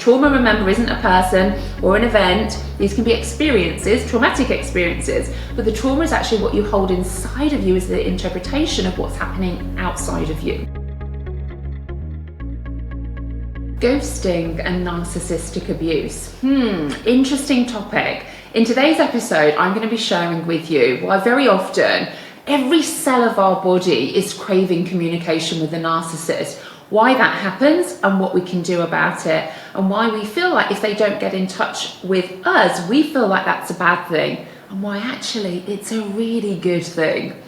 trauma, remember, isn't a person or an event. These can be experiences, traumatic experiences, but the trauma is actually what you hold inside of you, is the interpretation of what's happening outside of you. Ghosting and narcissistic abuse. Interesting topic. In today's episode, I'm going to be sharing with you why very often every cell of our body is craving communication with the narcissist, why that happens and what we can do about it, and why we feel like if they don't get in touch with us, we feel like that's a bad thing, and why actually it's a really good thing.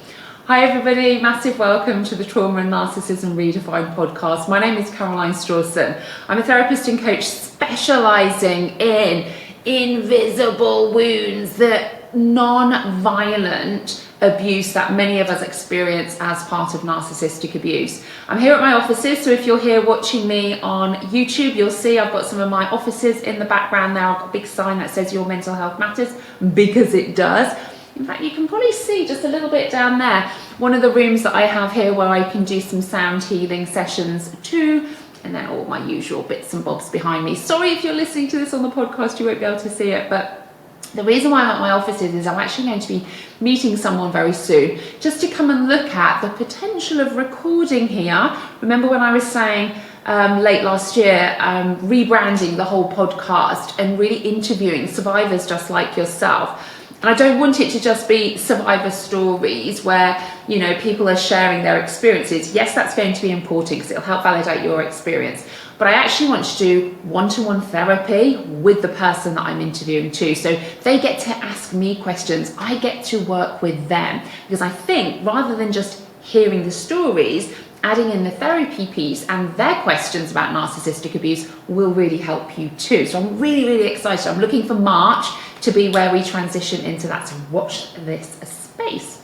Hi everybody, massive welcome to the Trauma and Narcissism Redefined podcast. My name is Caroline Strawson. I'm a therapist and coach specialising in invisible wounds, the non-violent abuse that many of us experience as part of narcissistic abuse. I'm here at my offices, so if you're here watching me on YouTube, you'll see I've got some of my offices in the background there. I've got a big sign that says Your Mental Health Matters, because it does. In fact, you can probably see just a little bit down there, one of the rooms that I have here where I can do some sound healing sessions too, and then all my usual bits and bobs behind me. Sorry if you're listening to this on the podcast, you won't be able to see it, but the reason why I'm at my offices is I'm actually going to be meeting someone very soon just to come and look at the potential of recording here. Remember when I was saying late last year, rebranding the whole podcast and really interviewing survivors just like yourself. And I don't want it to just be survivor stories where, you know, people are sharing their experiences. Yes, that's going to be important because it'll help validate your experience. But I actually want to do one-to-one therapy with the person that I'm interviewing too. So they get to ask me questions. I get to work with them, because I think rather than just hearing the stories, adding in the therapy piece and their questions about narcissistic abuse will really help you too. So I'm really, really excited. I'm looking for March to be where we transition into that. So watch this space.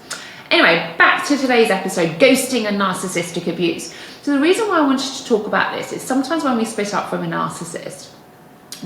Anyway, back to today's episode, ghosting and narcissistic abuse. So the reason why I wanted to talk about this is sometimes when we split up from a narcissist,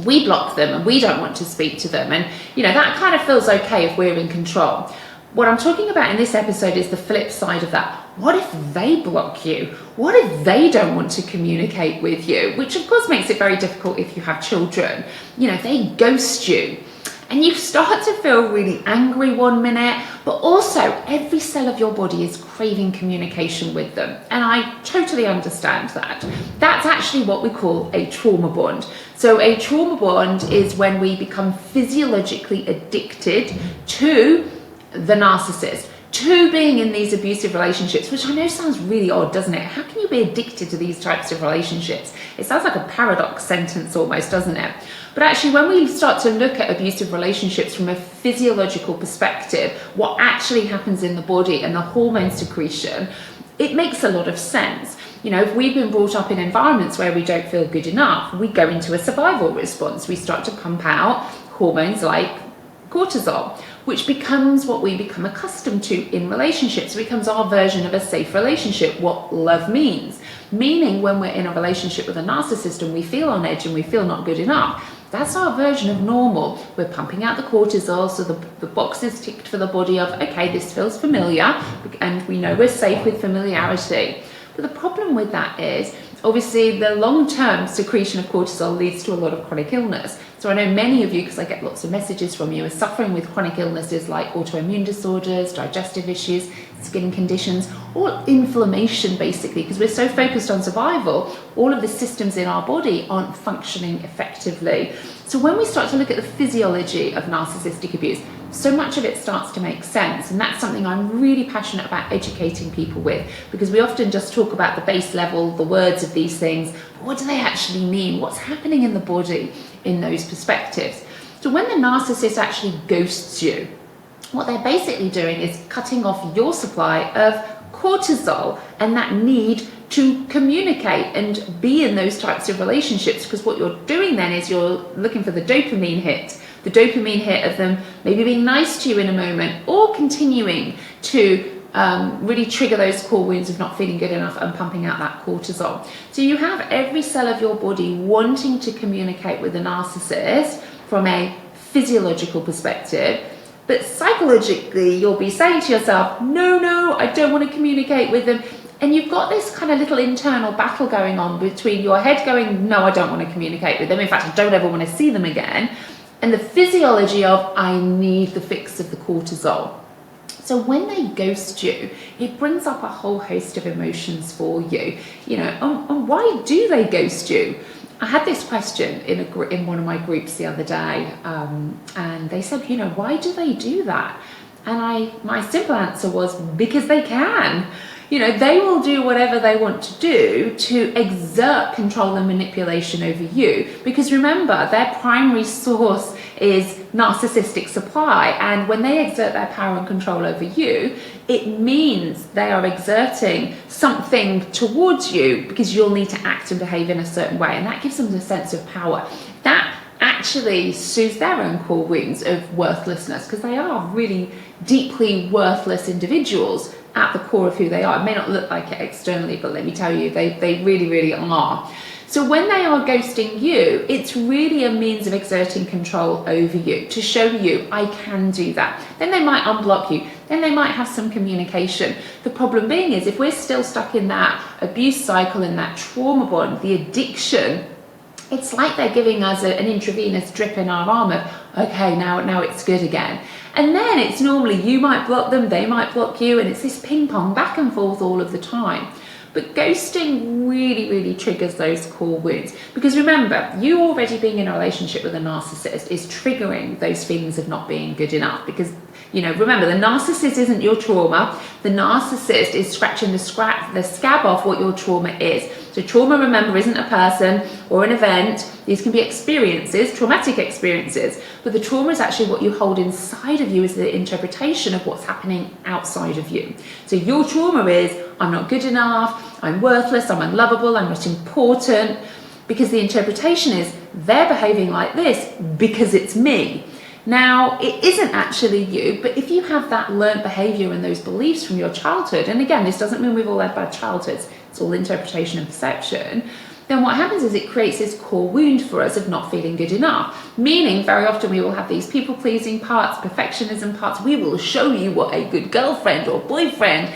we block them and we don't want to speak to them. And, you know, that kind of feels okay if we're in control. What I'm talking about in this episode is the flip side of that. What if they block you? What if they don't want to communicate with you? Which of course makes it very difficult if you have children. You know, they ghost you. And you start to feel really angry one minute, but also every cell of your body is craving communication with them. And I totally understand that. That's actually what we call a trauma bond. So a trauma bond is when we become physiologically addicted to the narcissist, to being in these abusive relationships, which I know sounds really odd, doesn't it? How can you be addicted to these types of relationships? It sounds like a paradox sentence almost, doesn't it? But actually, when we start to look at abusive relationships from a physiological perspective, what actually happens in the body and the hormone secretion, it makes a lot of sense. You know, if we've been brought up in environments where we don't feel good enough, we go into a survival response. We start to pump out hormones like cortisol, which becomes what we become accustomed to in relationships. It becomes our version of a safe relationship, what love means. Meaning when we're in a relationship with a narcissist and we feel on edge and we feel not good enough, that's our version of normal. We're pumping out the cortisol, so the box is ticked for the body of, okay, this feels familiar, and we know we're safe with familiarity. But the problem with that is, obviously, the long-term secretion of cortisol leads to a lot of chronic illness. So I know many of you, because I get lots of messages from you, are suffering with chronic illnesses like autoimmune disorders, digestive issues, skin conditions, or inflammation basically, because we're so focused on survival, all of the systems in our body aren't functioning effectively. So when we start to look at the physiology of narcissistic abuse, so much of it starts to make sense, and that's something I'm really passionate about educating people with, because we often just talk about the base level, the words of these things, but what do they actually mean? What's happening in the body in those perspectives? So when the narcissist actually ghosts you, what they're basically doing is cutting off your supply of cortisol and that need to communicate and be in those types of relationships, because what you're doing then is you're looking for the dopamine hit of them maybe being nice to you in a moment, or continuing to really trigger those core wounds of not feeling good enough and pumping out that cortisol. So you have every cell of your body wanting to communicate with a narcissist from a physiological perspective, but psychologically you'll be saying to yourself, no, I don't want to communicate with them. And you've got this kind of little internal battle going on between your head going, no, I don't want to communicate with them. In fact, I don't ever want to see them again. And the physiology of, I need the fix of the cortisol. So when they ghost you, it brings up a whole host of emotions for you. You know, and why do they ghost you? I had this question in one of my groups the other day, and they said, you know, why do they do that? And my simple answer was, because they can. You know, they will do whatever they want to do to exert control and manipulation over you. Because remember, their primary source is narcissistic supply. And when they exert their power and control over you, it means they are exerting something towards you because you'll need to act and behave in a certain way. And that gives them a sense of power. That actually soothes their own core wounds of worthlessness, because they are really deeply worthless individuals at the core of who they are. It may not look like it externally, but let me tell you, they really, really are. So when they are ghosting you, it's really a means of exerting control over you, to show you, I can do that. Then they might unblock you. Then they might have some communication. The problem being is, if we're still stuck in that abuse cycle, in that trauma bond, the addiction, it's like they're giving us an intravenous drip in our arm of, okay, now it's good again. And then it's normally you might block them, they might block you, and it's this ping pong back and forth all of the time. But ghosting really, really triggers those core wounds. Because remember, you already being in a relationship with a narcissist is triggering those feelings of not being good enough. Because, you know, remember, the narcissist isn't your trauma. The narcissist is scratching the scab off what your trauma is. So trauma, remember, isn't a person or an event. These can be experiences, traumatic experiences. But the trauma is actually what you hold inside of you, is the interpretation of what's happening outside of you. So your trauma is, I'm not good enough, I'm worthless, I'm unlovable, I'm not important. Because the interpretation is, they're behaving like this because it's me. Now, it isn't actually you, but if you have that learned behavior and those beliefs from your childhood, and again, this doesn't mean we've all had bad childhoods, it's all interpretation and perception, then what happens is it creates this core wound for us of not feeling good enough. Meaning, very often we will have these people-pleasing parts, perfectionism parts. We will show you what a good girlfriend or boyfriend,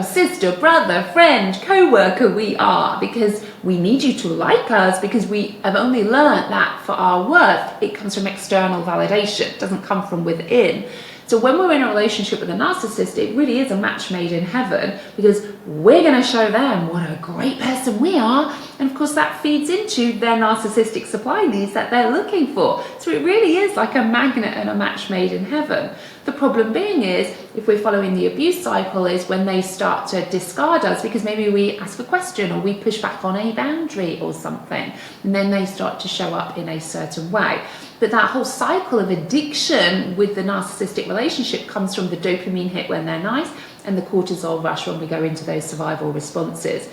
sister, brother, friend, co-worker we are, because we need you to like us, because we have only learned that for our worth, it comes from external validation. It doesn't come from within. So when we're in a relationship with a narcissist, it really is a match made in heaven, because we're going to show them what a great person we are. And of course, that feeds into their narcissistic supply needs that they're looking for. So it really is like a magnet and a match made in heaven. The problem being is, if we're following the abuse cycle, is when they start to discard us because maybe we ask a question or we push back on a boundary or something, and then they start to show up in a certain way. But that whole cycle of addiction with the narcissistic relationship comes from the dopamine hit when they're nice and the cortisol rush when we go into those survival responses.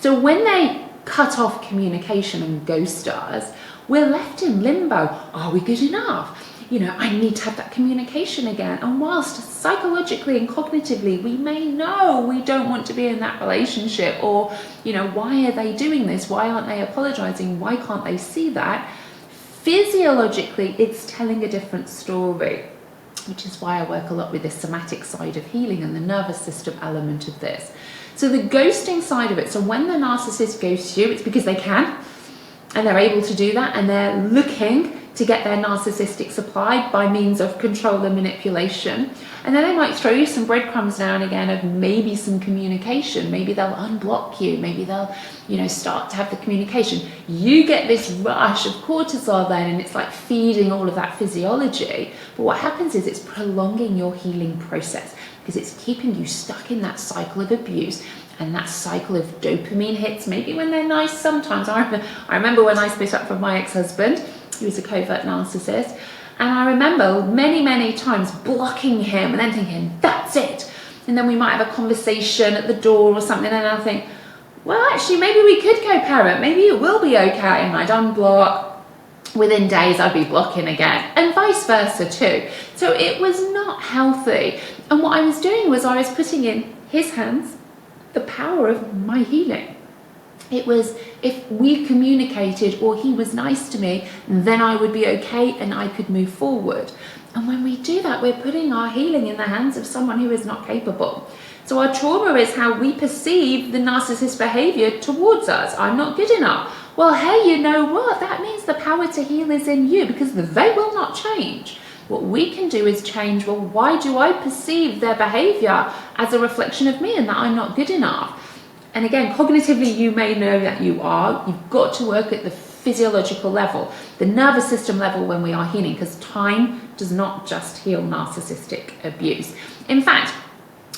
So when they cut off communication and ghost us, we're left in limbo. Are we good enough? You know, I need to have that communication again. And whilst psychologically and cognitively we may know we don't want to be in that relationship, or, you know, why are they doing this? Why aren't they apologizing? Why can't they see that? Physiologically, it's telling a different story, which is why I work a lot with the somatic side of healing and the nervous system element of this. So the ghosting side of it, so when the narcissist ghosts you, it's because they can, and they're able to do that, and they're looking to get their narcissistic supply by means of control and manipulation. And then they might throw you some breadcrumbs now and again of maybe some communication. Maybe they'll unblock you. Maybe they'll, you know, start to have the communication. You get this rush of cortisol then, and it's like feeding all of that physiology. But what happens is it's prolonging your healing process, because it's keeping you stuck in that cycle of abuse and that cycle of dopamine hits, maybe when they're nice sometimes. I remember when I split up from my ex-husband. He was a covert narcissist. And I remember many, many times blocking him and then thinking, that's it. And then we might have a conversation at the door or something, and I'll think, well, actually, maybe we could co-parent. Maybe it will be okay. And I'd unblock. Within days, I'd be blocking again, and vice versa too. So it was not healthy. And what I was doing was I was putting in his hands the power of my healing. It was, if we communicated or he was nice to me, then I would be okay and I could move forward. And when we do that, we're putting our healing in the hands of someone who is not capable. So our trauma is how we perceive the narcissist behavior towards us. I'm not good enough. Well, hey, you know what? That means the power to heal is in you, because they will not change. What we can do is change, well, why do I perceive their behavior as a reflection of me and that I'm not good enough? And again, cognitively, you may know that you are. You've got to work at the physiological level, the nervous system level when we are healing, because time does not just heal narcissistic abuse. In fact,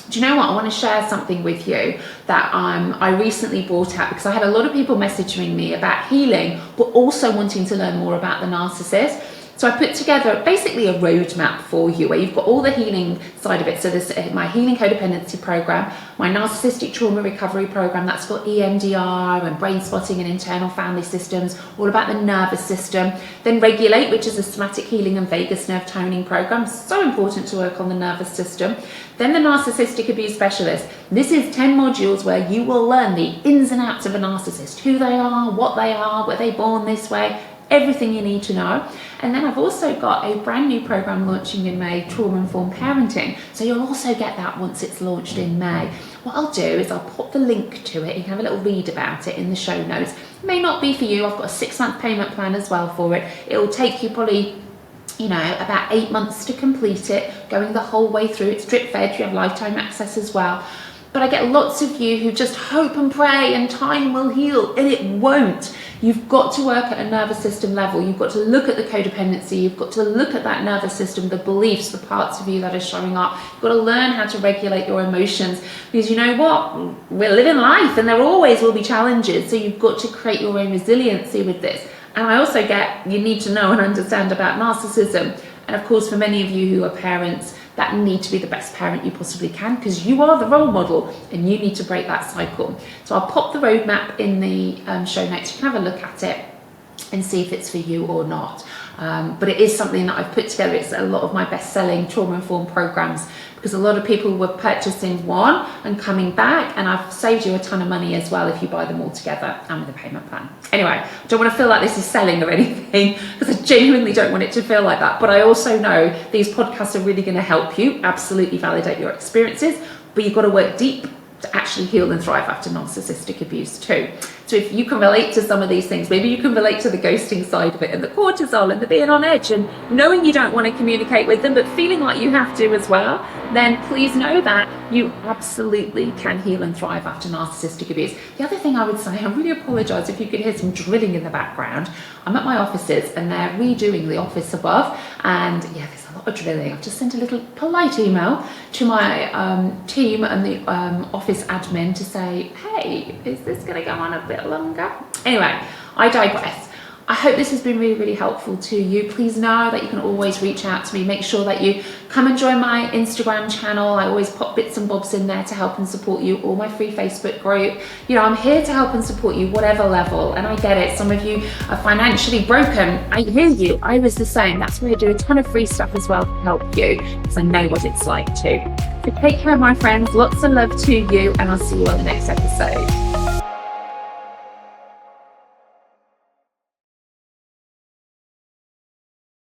do you know what? I want to share something with you that I recently brought out, because I had a lot of people messaging me about healing, but also wanting to learn more about the narcissist. So I put together basically a roadmap for you where you've got all the healing side of it. So there's my healing codependency program, my narcissistic trauma recovery program, that's got EMDR and brain spotting and internal family systems, all about the nervous system. Then Regulate, which is a somatic healing and vagus nerve toning program, so important to work on the nervous system. Then the narcissistic abuse specialist. This is 10 modules where you will learn the ins and outs of a narcissist, who they are, were they born this way, everything you need to know. And then I've also got a brand new program launching in May, Trauma-Informed Parenting. So you'll also get that once it's launched in May. What I'll do is I'll put the link to it. You can have a little read about it in the show notes. It may not be for you. I've got a 6-month payment plan as well for it. It will take you probably, about 8 months to complete it, going the whole way through. It's drip fed, you have lifetime access as well. But I get lots of you who just hope and pray and time will heal, and it won't. You've got to work at a nervous system level. You've got to look at the codependency. You've got to look at that nervous system, the beliefs, the parts of you that are showing up. You've got to learn how to regulate your emotions, because you know what? We're living life and there always will be challenges. So you've got to create your own resiliency with this. And I also get, you need to know and understand about narcissism. And of course, for many of you who are parents, that need to be the best parent you possibly can, because you are the role model and you need to break that cycle. So I'll pop the roadmap in the show notes. You can have a look at it and see if it's for you or not. But it is something that I've put together. It's a lot of my best-selling trauma-informed programs, because a lot of people were purchasing one and coming back, and I've saved you a ton of money as well if you buy them all together and with a payment plan. Anyway, I don't want to feel like this is selling or anything, because I genuinely don't want it to feel like that. But I also know these podcasts are really going to help you absolutely validate your experiences, but you've got to work deep to actually heal and thrive after narcissistic abuse too. So if you can relate to some of these things, maybe you can relate to the ghosting side of it and the cortisol and the being on edge and knowing you don't want to communicate with them but feeling like you have to as well, then please know that you absolutely can heal and thrive after narcissistic abuse. The other thing I would say, I really apologise if you could hear some drilling in the background. I'm at my offices and they're redoing the office above, and yeah, there's a lot of drilling. I've just sent a little polite email to my team and the office admin to say, hey, is this going to go on a bit longer? Anyway, I digress. I hope this has been really, really helpful to you. Please know that you can always reach out to me. Make sure that you come and join my Instagram channel. I always pop bits and bobs in there to help and support you, or my free Facebook group. You know, I'm here to help and support you, whatever level. And I get it. Some of you are financially broken. I hear you. I was the same. That's why I do a ton of free stuff as well to help you, because I know what it's like too. So take care, my friends. Lots of love to you, and I'll see you on the next episode.